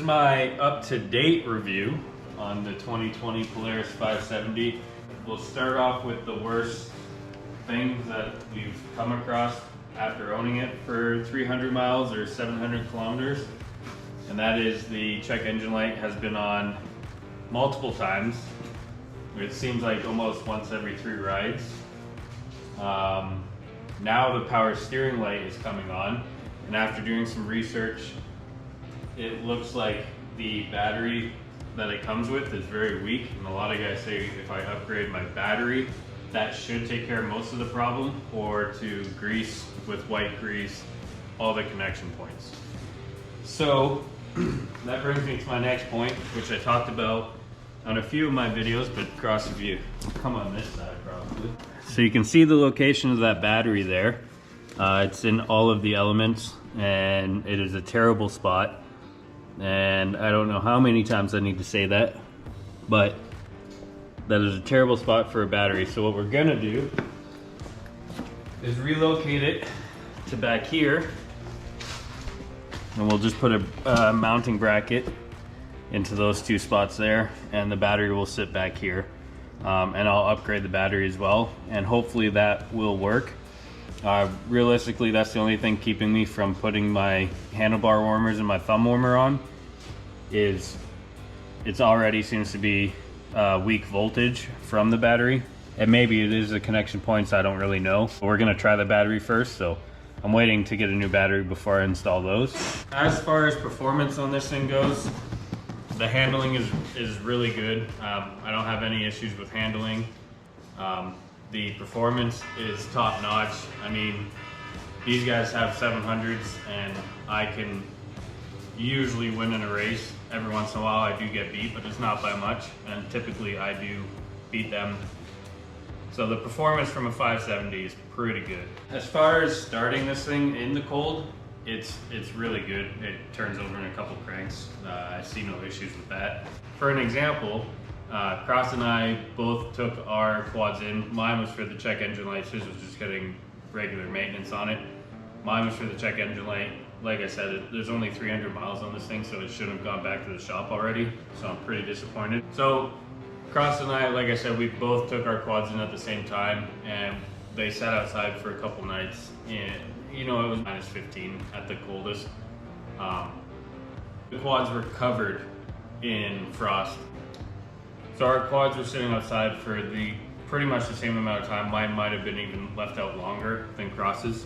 my up-to-date review on the 2020 Polaris 570. We'll start off with the worst things that we've come across after owning it for 300 miles or 700 kilometers. And that is the check engine light has been on multiple times. It seems like almost once every 3 rides. Now the power steering light is coming on, and after doing some research, it looks like the battery that it comes with is very weak, and a lot of guys say if I upgrade my battery, that should take care of most of the problem, or to grease with white grease all the connection points. So that brings me to my next point, which I talked about on a few of my videos, but across the view. Come on this side probably. So you can see the location of that battery there. It's in all of the elements, and it is a terrible spot. And I don't know how many times I need to say that, but that is a terrible spot for a battery. So what we're gonna do is relocate it to back here, and we'll just put a mounting bracket into those 2 spots there, and the battery will sit back here. And I'll upgrade the battery as well, and hopefully that will work. Realistically, that's the only thing keeping me from putting my handlebar warmers and my thumb warmer on, is it already seems to be weak voltage from the battery, and maybe it is the connection points, I don't really know. But we're gonna try the battery first, so I'm waiting to get a new battery before I install those. As far as performance on this thing goes, the handling is really good. I don't have any issues with handling. The performance is top notch. I mean, these guys have 700s, and I can usually win in a race. Every once in a while I do get beat, but it's not by much, and typically I do beat them. So the performance from a 570 is pretty good. As far as starting this thing in the cold, it's really good. It turns over in a couple cranks. I see no issues with that. For an example, Cross and I both took our quads in. Mine was for the check engine light. His was just getting regular maintenance on it. Mine was for the check engine light. Like I said, there's only 300 miles on this thing, so it should have gone back to the shop already. So I'm pretty disappointed. So Cross and I, like I said, we both took our quads in at the same time, and they sat outside for a couple nights. And you know, it was -15 at the coldest. The quads were covered in frost. So our quads were sitting outside for pretty much the same amount of time. Mine might have been even left out longer than Cross's.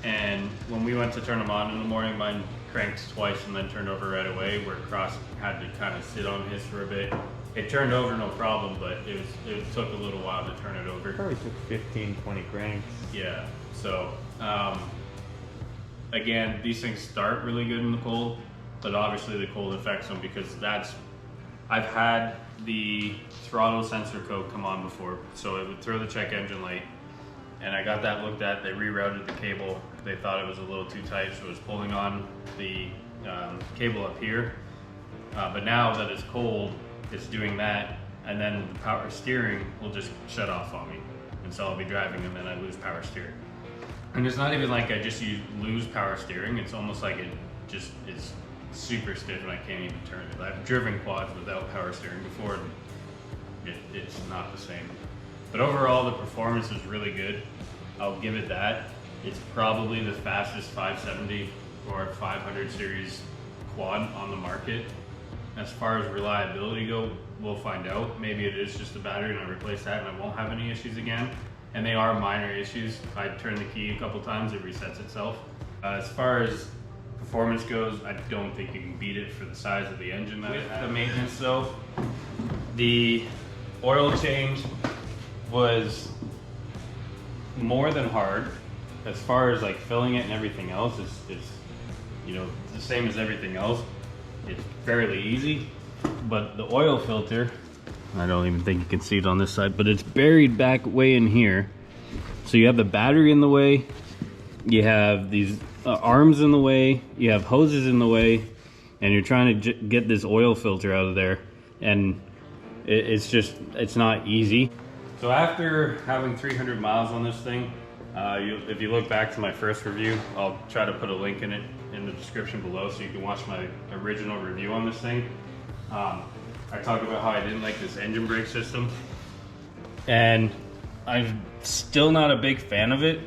And when we went to turn them on in the morning, mine cranked twice and then turned over right away, where Cross had to kind of sit on his for a bit. It turned over no problem, but it took a little while to turn it over. Probably took 15, 20 cranks. Yeah, so again, these things start really good in the cold, but obviously the cold affects them, because I've had the throttle sensor code come on before, so it would throw the check engine light, and I got that looked at. They rerouted the cable. They thought it was a little too tight, so it was pulling on the cable up here. But now that it's cold, it's doing that, and then the power steering will just shut off on me. And so I'll be driving and then I lose power steering. And it's not even like I just lose power steering, it's almost like it just is super stiff and I can't even turn it. I've driven quads without power steering before, and it's not the same. But overall, the performance is really good. I'll give it that. It's probably the fastest 570 or 500 series quad on the market. As far as reliability go, we'll find out. Maybe it is just the battery and I replace that and I won't have any issues again. And they are minor issues. If I turn the key a couple times, it resets itself. As far as performance goes, I don't think you can beat it for the size of the engine that it has. The maintenance though, the oil change was more than hard. As far as like filling it and everything else, it's you know, the same as everything else. It's fairly easy, but the oil filter, I don't even think you can see it on this side, but it's buried back way in here. So you have the battery in the way, you have these arms in the way, you have hoses in the way, and you're trying to get this oil filter out of there, and it's not easy. So after having 300 miles on this thing, if you look back to my first review, I'll try to put a link in it in the description below so you can watch my original review on this thing. I talked about how I didn't like this engine brake system, and I'm still not a big fan of it,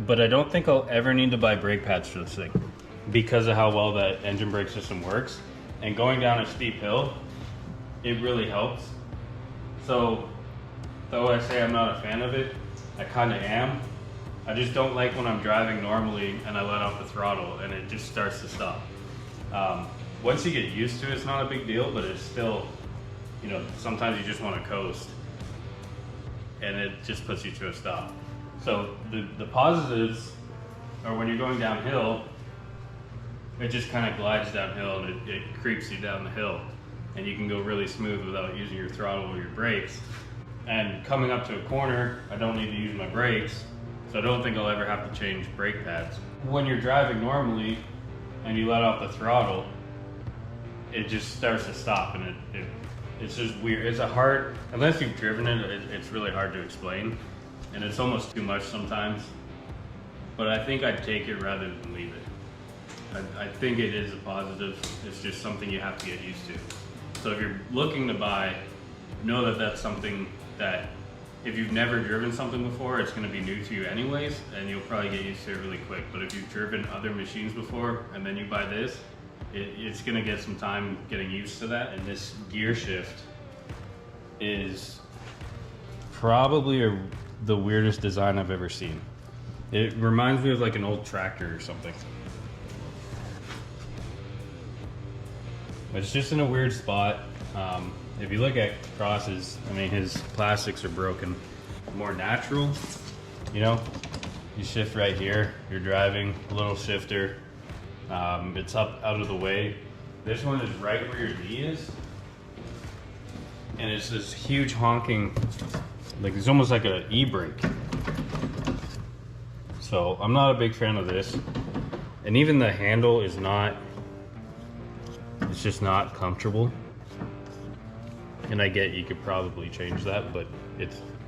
but I don't think I'll ever need to buy brake pads for this thing because of how well that engine brake system works. And going down a steep hill, it really helps. So though I say I'm not a fan of it, I kind of am. I just don't like when I'm driving normally and I let off the throttle and it just starts to stop. Once you get used to it, it's not a big deal, but it's still, you know, sometimes you just want to coast and it just puts you to a stop. So the positives are when you're going downhill, it just kind of glides downhill and it creeps you down the hill, and you can go really smooth without using your throttle or your brakes. And coming up to a corner, I don't need to use my brakes, so I don't think I'll ever have to change brake pads. When you're driving normally and you let off the throttle, it just starts to stop, and it's just weird. It's a hard, unless you've driven it, it's really hard to explain, and it's almost too much sometimes. But I think I'd take it rather than leave it. I think it is a positive. It's just something you have to get used to. So if you're looking to buy, know that that's something that if you've never driven something before, it's going to be new to you anyways, and you'll probably get used to it really quick. But if you've driven other machines before and then you buy this, it's going to get some time getting used to that. And this gear shift is probably the weirdest design I've ever seen. It reminds me of like an old tractor or something. It's just in a weird spot. If you look at Cross's, I mean, his plastics are broken. More natural, you know? You shift right here, you're driving, a little shifter. It's up out of the way. This one is right where your knee is. And it's this huge honking, like it's almost like an e-brake. So I'm not a big fan of this. And even the handle is not, it's just not comfortable. And I get you could probably change that, but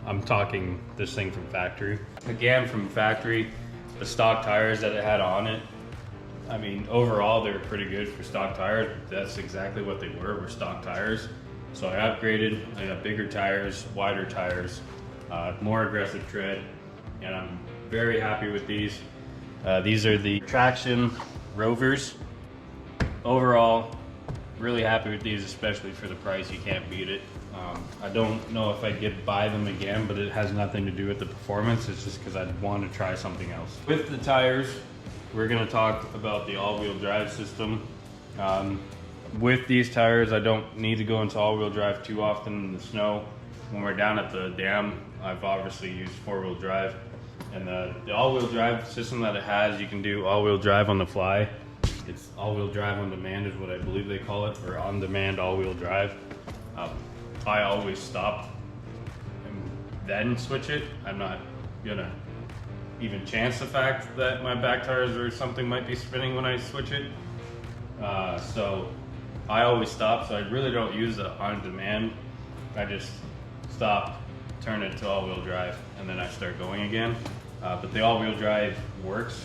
I'm talking this thing from factory. Again, from factory, the stock tires that it had on it, I mean, overall they're pretty good for stock tires. That's exactly what they were stock tires. So I upgraded, I got bigger tires, wider tires, more aggressive tread, and I'm very happy with these. These are the Traction Rovers. Overall, really happy with these, especially for the price. You can't beat it. I don't know if I'd buy them again, but it has nothing to do with the performance. It's just because I'd want to try something else. With the tires, we're going to talk about the all-wheel drive system. With these tires, I don't need to go into all-wheel drive too often in the snow. When we're down at the dam, I've obviously used four-wheel drive. And the all-wheel drive system that it has, you can do all-wheel drive on the fly. It's all-wheel drive on demand is what I believe they call it, or on-demand all-wheel drive. I always stop and then switch it. I'm not gonna even chance the fact that my back tires or something might be spinning when I switch it. So I always stop, so I really don't use the on-demand. I just stop, turn it to all-wheel drive, and then I start going again. But the all-wheel drive works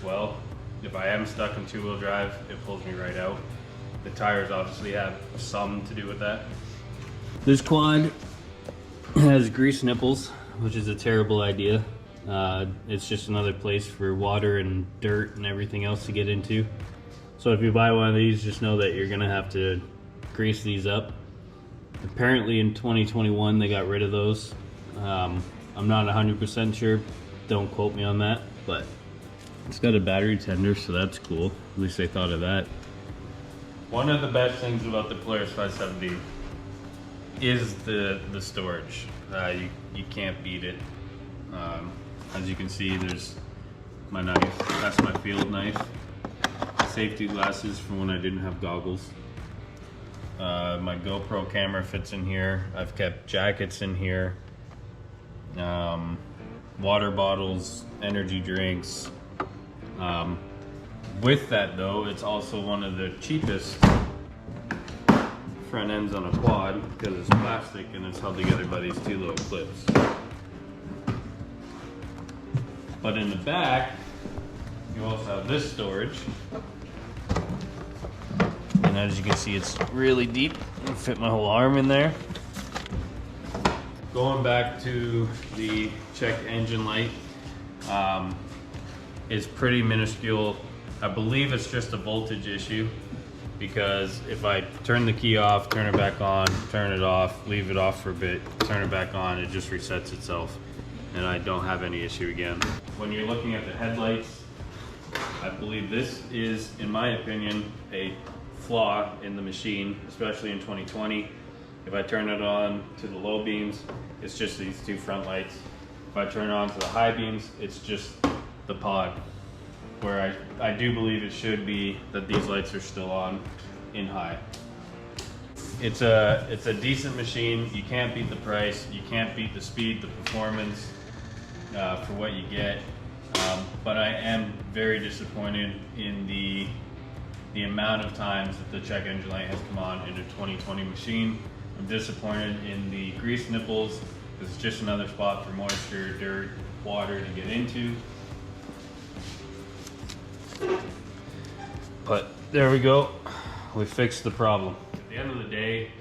well. If I am stuck in two-wheel drive, it pulls me right out. The tires obviously have some to do with that. This quad has grease nipples, which is a terrible idea. It's just another place for water and dirt and everything else to get into. So if you buy one of these, just know that you're gonna have to grease these up. Apparently in 2021 they got rid of those. I'm not 100% sure, don't quote me on that, but it's got a battery tender, so that's cool. At least they thought of that. One of the best things about the Polaris 570 is the storage. You can't beat it. As you can see, there's my knife. That's my field knife. Safety glasses for when I didn't have goggles. My GoPro camera fits in here. I've kept jackets in here. Water bottles, energy drinks. With that though, it's also one of the cheapest front ends on a quad because it's plastic and it's held together by these two little clips. But in the back, you also have this storage. And as you can see, it's really deep. I'll fit my whole arm in there. Going back to the check engine light, it's pretty minuscule. I believe it's just a voltage issue, because if I turn the key off, turn it back on, turn it off, leave it off for a bit, turn it back on, it just resets itself, and I don't have any issue again. When you're looking at the headlights, I believe this is, in my opinion, a flaw in the machine, especially in 2020. If I turn it on to the low beams, it's just these two front lights. If I turn it on to the high beams, it's just the pod. Where I do believe it should be that these lights are still on in high. It's a decent machine. You can't beat the price. You can't beat the speed, the performance for what you get. But I am very disappointed in the amount of times that the check engine light has come on in a 2020 machine. I'm disappointed in the grease nipples. It's just another spot for moisture, dirt, water to get into. But there we go. We fixed the problem. At the end of the day,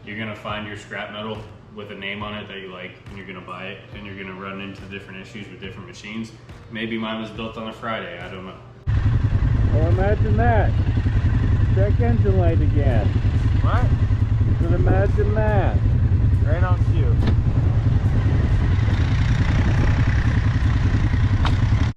you're gonna find your scrap metal with a name on it that you like, and you're gonna buy it, and you're gonna run into different issues with different machines. Maybe mine was built on a Friday, I don't know. Well, imagine that. Check engine light again.